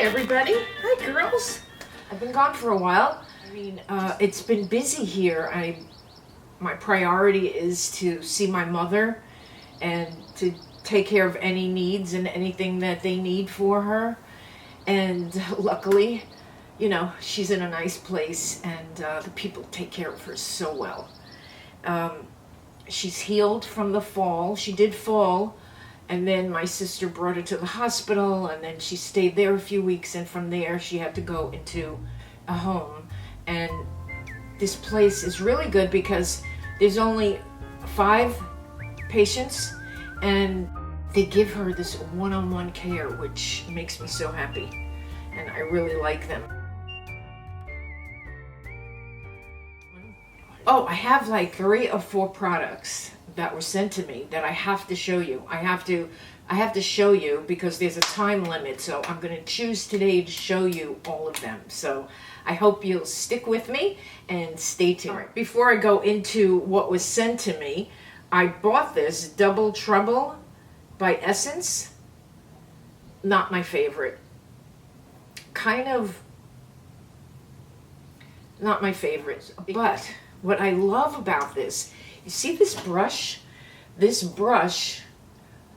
everybody. Hi, girls. I've been gone for a while. I mean, it's been busy here. My priority is to see my mother and to take care of any needs and anything that they need for her. And luckily, you know, she's in a nice place, and the people take care of her so well. She's healed from the fall. She did fall, and then my sister brought her to the hospital, and then she stayed there a few weeks, and from there she had to go into a home. And this place is really good because there's only 5 patients, and they give her this one-on-one care, which makes me so happy, and I really like them. Oh, I have like 3 or 4 products that were sent to me that I have to show you. I have to show you because there's a time limit, so I'm going to choose today to show you all of them. So I hope you'll stick with me and stay tuned. All right, before I go into what was sent to me, I bought this Double Trouble by Essence. Not my favorite. Kind of not my favorite, but what I love about this, you see this brush? This brush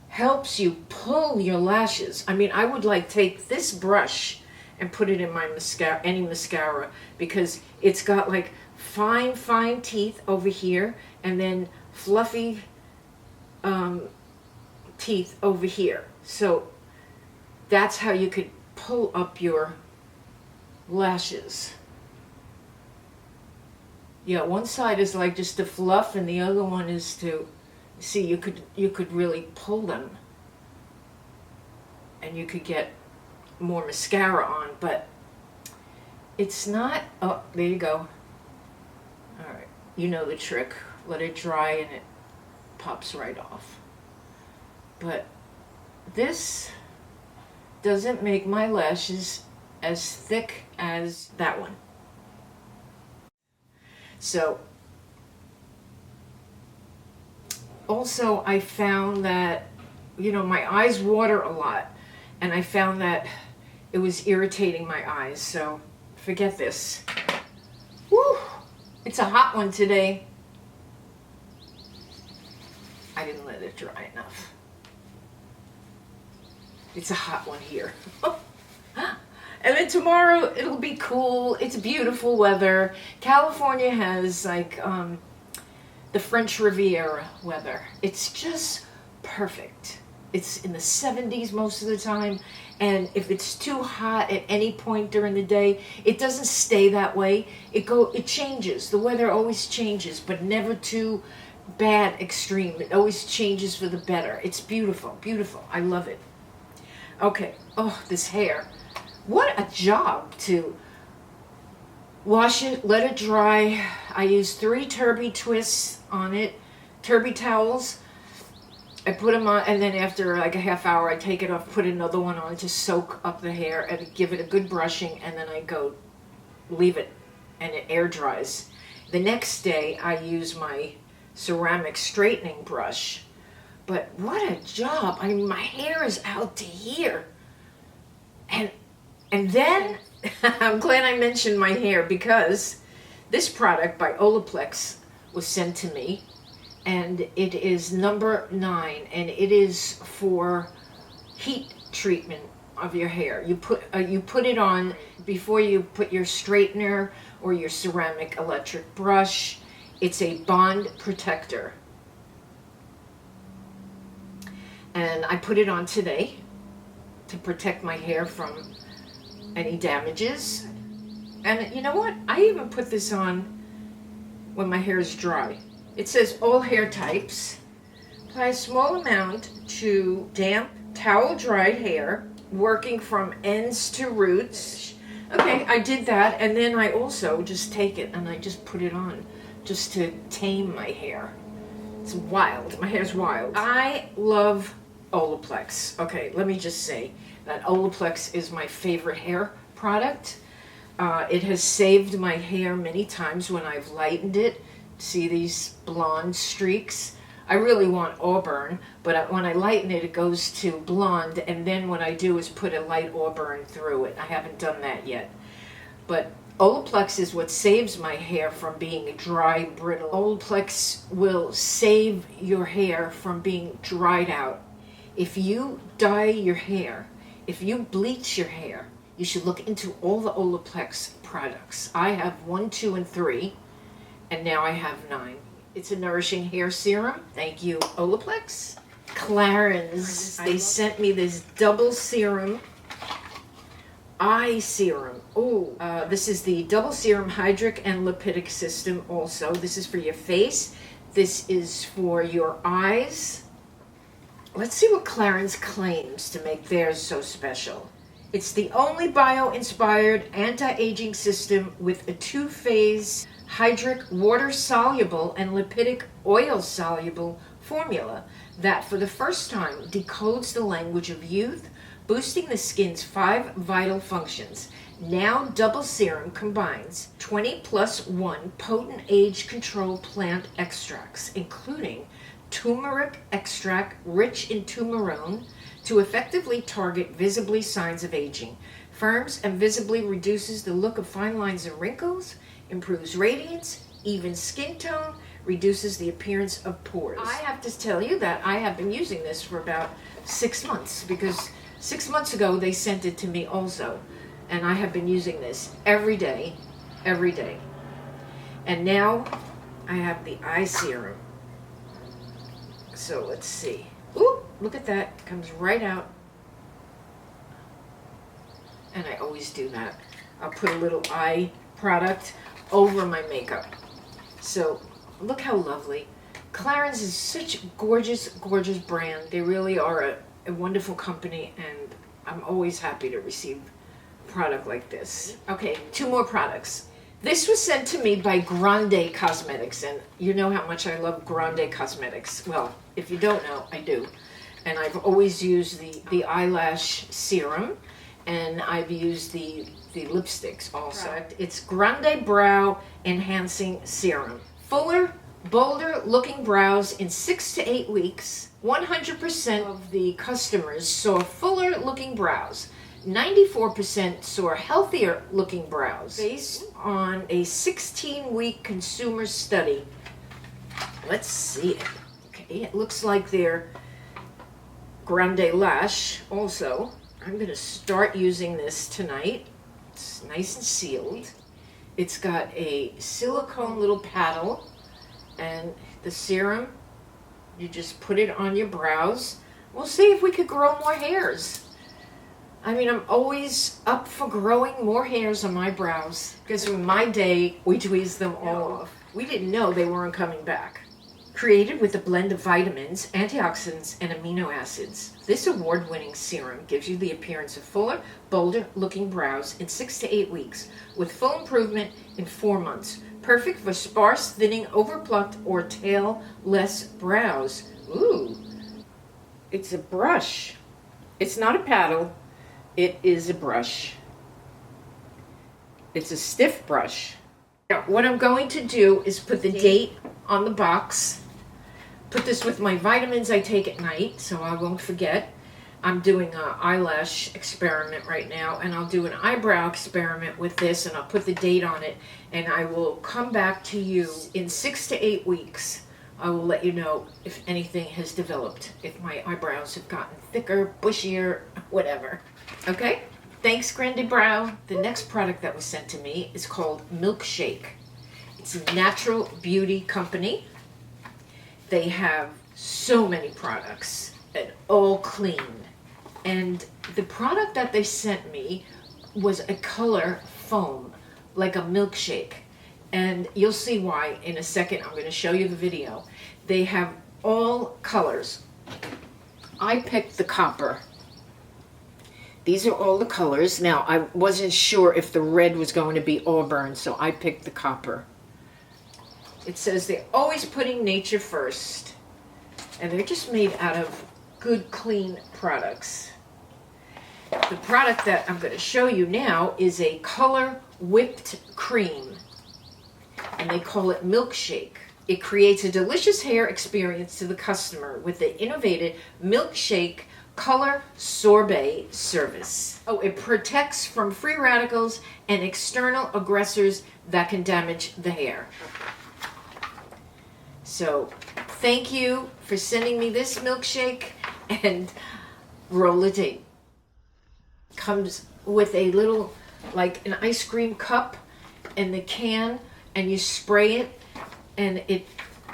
helps you pull your lashes. I mean, I would like take this brush and put it in my mascara, any mascara, because it's got like fine teeth over here, and then fluffy teeth over here. So that's how you could pull up your lashes. Yeah, one side is like just the fluff, and the other one is to see, you could really pull them, and you could get more mascara on, but it's not. Oh, there you go. All right, you know the trick. Let it dry and it pops right off. But this doesn't make my lashes as thick as that one. So, also I found that, you know, my eyes water a lot, and I found that it was irritating my eyes, so forget this. Woo! It's a hot one today. I didn't let it dry enough. It's a hot one here. And then tomorrow it'll be cool. It's beautiful weather. California has like the French Riviera weather. It's just perfect. It's in the 70s most of the time, and if it's too hot at any point during the day, it doesn't stay that way. It changes. The weather always changes, but never too bad extreme. It always changes for the better. It's beautiful, beautiful. I love it. Okay. Oh, this hair. What a job to wash it, let it dry. I used 3 TURBIE twists on it, TURBIE towels. I put them on, and then after like a half hour, I take it off, put another one on to soak up the hair and give it a good brushing, and then I go leave it, and it air dries. The next day, I use my ceramic straightening brush. But what a job. I mean, my hair is out to here. And then, I'm glad I mentioned my hair, because this product by OLAPLEX was sent to me, and it is number 9, and it is for heat treatment of your hair. You put it on before you put your straightener or your ceramic electric brush. It's a bond protector. And I put it on today to protect my hair from any damages. And you know what? I even put this on when my hair is dry. It says all hair types. Apply a small amount to damp, towel-dried hair, working from ends to roots. Okay, I did that, and then I also just take it and I just put it on just to tame my hair. It's wild. My hair's wild. I love OLAPLEX. Okay, let me just say that OLAPLEX is my favorite hair product. It has saved my hair many times when I've lightened it. See these blonde streaks? I really want auburn, but when I lighten it, it goes to blonde, and then what I do is put a light auburn through it. I haven't done that yet. But OLAPLEX is what saves my hair from being dry, brittle. OLAPLEX will save your hair from being dried out. If you dye your hair, if you bleach your hair, you should look into all the OLAPLEX products. I have 1, 2, and 3, and now I have 9. It's a nourishing hair serum. Thank you, OLAPLEX. Clarins, they sent me this double serum, eye serum. Oh, this is the double serum hydric and lipidic system also. This is for your face. This is for your eyes. Let's see what Clarins claims to make theirs so special. It's the only bio-inspired anti-aging system with a 2-phase hydric water-soluble and lipidic oil-soluble formula that for the first time decodes the language of youth, boosting the skin's 5 vital functions. Now Double Serum combines 20+1 potent age control plant extracts, including turmeric extract rich in turmerone, to effectively target visibly signs of aging, firms and visibly reduces the look of fine lines and wrinkles, improves radiance, even skin tone, reduces the appearance of pores. I have to tell you that I have been using this for about 6 months, because 6 months ago they sent it to me also, and I have been using this every day, every day. And now I have the eye serum. So let's see. Ooh, look at that. It comes right out. And I always do that. I'll put a little eye product over my makeup. So look how lovely. Clarins is such a gorgeous, gorgeous brand. They really are a wonderful company, and I'm always happy to receive a product like this. Okay, 2 more products. This was sent to me by Grande Cosmetics, and you know how much I love Grande Cosmetics. Well, if you don't know, I do. And I've always used the eyelash serum, and I've used the lipsticks also. Right. It's Grande Brow Enhancing Serum. Fuller, bolder looking brows in 6 to 8 weeks. 100% of the customers saw fuller looking brows. 94% saw healthier looking brows based on a 16-week consumer study. Let's see it. Okay, it looks like they're Grande Lash also. I'm going to start using this tonight. It's nice and sealed. It's got a silicone little paddle, and the serum, you just put it on your brows. We'll see if we could grow more hairs. I mean, I'm always up for growing more hairs on my brows, because in my day, we tweezed them all off. We didn't know they weren't coming back. Created with a blend of vitamins, antioxidants, and amino acids, this award-winning serum gives you the appearance of fuller, bolder looking brows in 6 to 8 weeks, with full improvement in 4 months. Perfect for sparse, thinning, overplucked, or tail-less brows. Ooh, it's a brush. It's not a paddle. It is a brush. It's a stiff brush. Now, what I'm going to do is put the date on the box. Put this with my vitamins I take at night, so I won't forget. I'm doing an eyelash experiment right now, and I'll do an eyebrow experiment with this, and I'll put the date on it, and I will come back to you in 6 to 8 weeks. I will let you know if anything has developed, if my eyebrows have gotten thicker, bushier, whatever. Okay? Thanks, Grandebrow. The next product that was sent to me is called Milkshake. It's a natural beauty company. They have so many products and all clean. And the product that they sent me was a color foam, like a milkshake. And you'll see why in a second. I'm going to show you the video. They have all colors. I picked the copper. These are all the colors. Now, I wasn't sure if the red was going to be auburn, so I picked the copper. It says they're always putting nature first. And they're just made out of good, clean products. The product that I'm going to show you now is a color whipped cream. And they call it Milkshake. It creates a delicious hair experience to the customer with the innovative Milkshake color sorbet service. Oh, it protects from free radicals and external aggressors that can damage the hair. So thank you for sending me this milkshake, and roll of tape. Comes with a little, like an ice cream cup and the can, and you spray it and it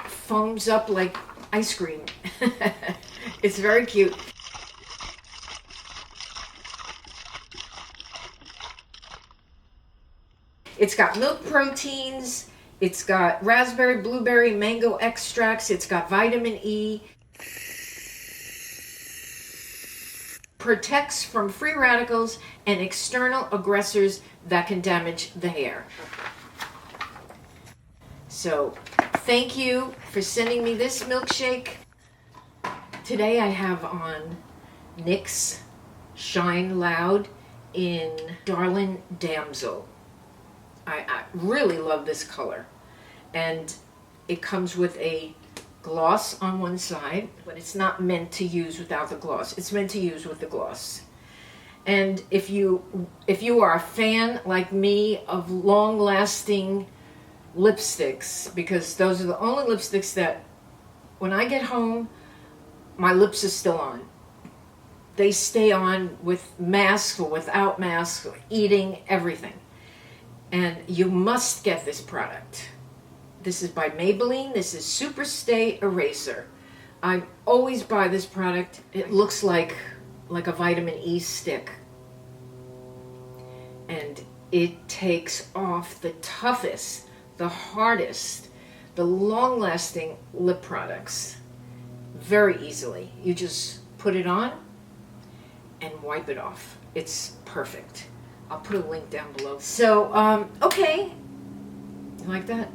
foams up like ice cream. It's very cute. It's got milk proteins, it's got raspberry, blueberry, mango extracts, it's got vitamin E. Protects from free radicals and external aggressors that can damage the hair. So thank you for sending me this milkshake. Today I have on NYX Shine Loud in Darlin Damsel. I really love this color, and it comes with a gloss on one side, but it's not meant to use without the gloss. It's meant to use with the gloss. And if you are a fan like me of long-lasting lipsticks, because those are the only lipsticks that when I get home my lips are still on. They stay on with masks or without masks, or eating, everything. And you must get this product. This is by Maybelline. This is Super Stay Eraser. I always buy this product. It looks like a vitamin E stick. And it takes off the toughest, the hardest, the long-lasting lip products very easily. You just put it on and wipe it off. It's perfect. I'll put a link down below. So, okay. You like that?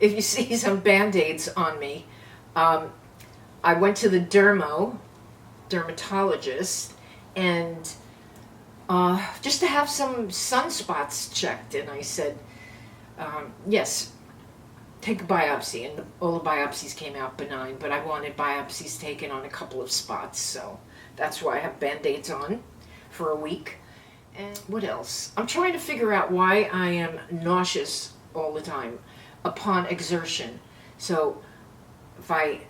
If you see some Band-Aids on me, I went to the dermatologist, and just to have some sunspots checked, and I said, yes, take a biopsy, and all the biopsies came out benign, but I wanted biopsies taken on a couple of spots, so that's why I have Band-Aids on for a week. And what else? I'm trying to figure out why I am nauseous all the time upon exertion. So if I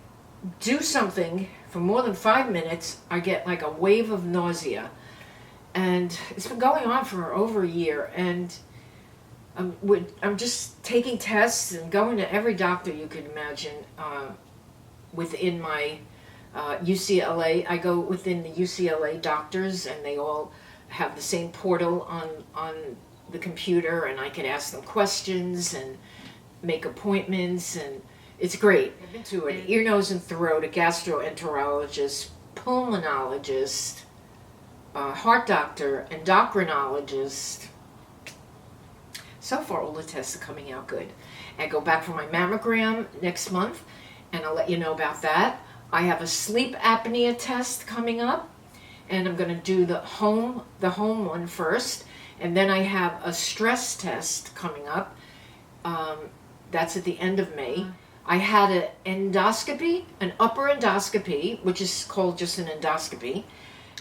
do something for more than 5 minutes, I get like a wave of nausea. And it's been going on for over a year, and I'm just taking tests and going to every doctor you can imagine within my UCLA. I go within the UCLA doctors, and they all have the same portal on the computer, and I can ask them questions and make appointments, and it's great. I've been to an ear, nose, and throat, a gastroenterologist, pulmonologist, heart doctor, endocrinologist. So far, all the tests are coming out good. I go back for my mammogram next month, and I'll let you know about that. I have a sleep apnea test coming up, and I'm going to do the home one first, and then I have a stress test coming up. That's at the end of May. I had an endoscopy, an upper endoscopy, which is called just an endoscopy.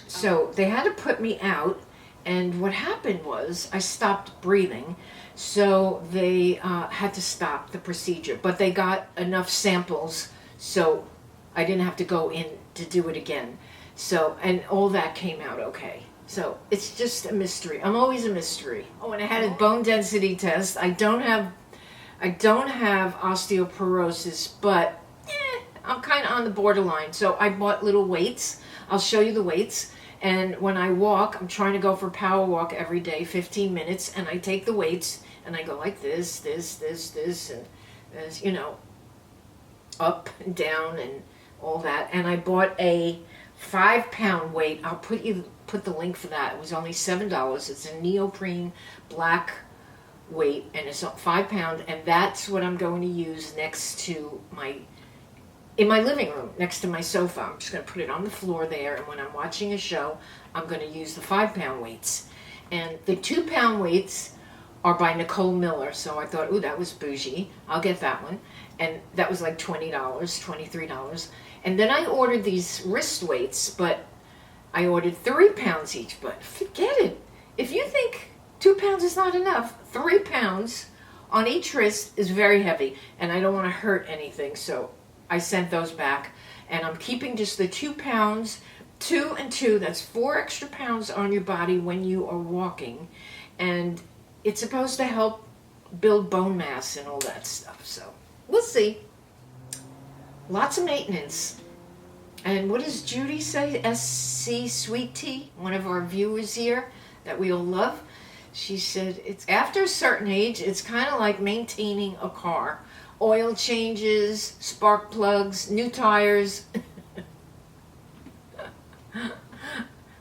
So they had to put me out, and what happened was I stopped breathing, so they had to stop the procedure. But they got enough samples, so I didn't have to go in to do it again. So, and all that came out okay. So it's just a mystery. I'm always a mystery. Oh, and I had a bone density test. I don't have osteoporosis, but I'm kind of on the borderline. So I bought little weights. I'll show you the weights. And when I walk, I'm trying to go for a power walk every day, 15 minutes, and I take the weights and I go like this, and this, you know, up and down and all that. And I bought a 5-pound weight. I'll put the link for that. It was only $7. It's a neoprene black weight, and it's 5 pound, and that's what I'm going to use next to in my living room, next to my sofa. I'm just going to put it on the floor there, and when I'm watching a show, I'm going to use the 5-pound weights. And the 2-pound weights are by Nicole Miller. So I thought, ooh, that was bougie. I'll get that one. And that was like $20, $23. And then I ordered these wrist weights, but I ordered 3 pounds each. But forget it. If you think 2 pounds is not enough, 3 pounds on each wrist is very heavy. And I don't want to hurt anything. So I sent those back. And I'm keeping just the 2 pounds, 2 and 2. That's 4 extra pounds on your body when you are walking. And it's supposed to help build bone mass and all that stuff. So we'll see. Lots of maintenance. And what does Judy say? SC Sweet Tea, one of our viewers here that we all love. She said, it's after a certain age, it's kind of like maintaining a car. Oil changes, spark plugs, new tires.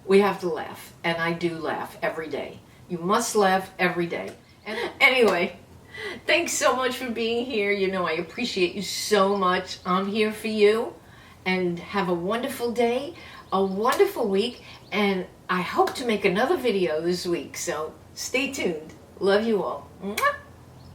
We have to laugh. And I do laugh every day. You must laugh every day. And anyway, thanks so much for being here. You know, I appreciate you so much. I'm here for you. And have a wonderful day, a wonderful week. And I hope to make another video this week. So stay tuned. Love you all. Mwah!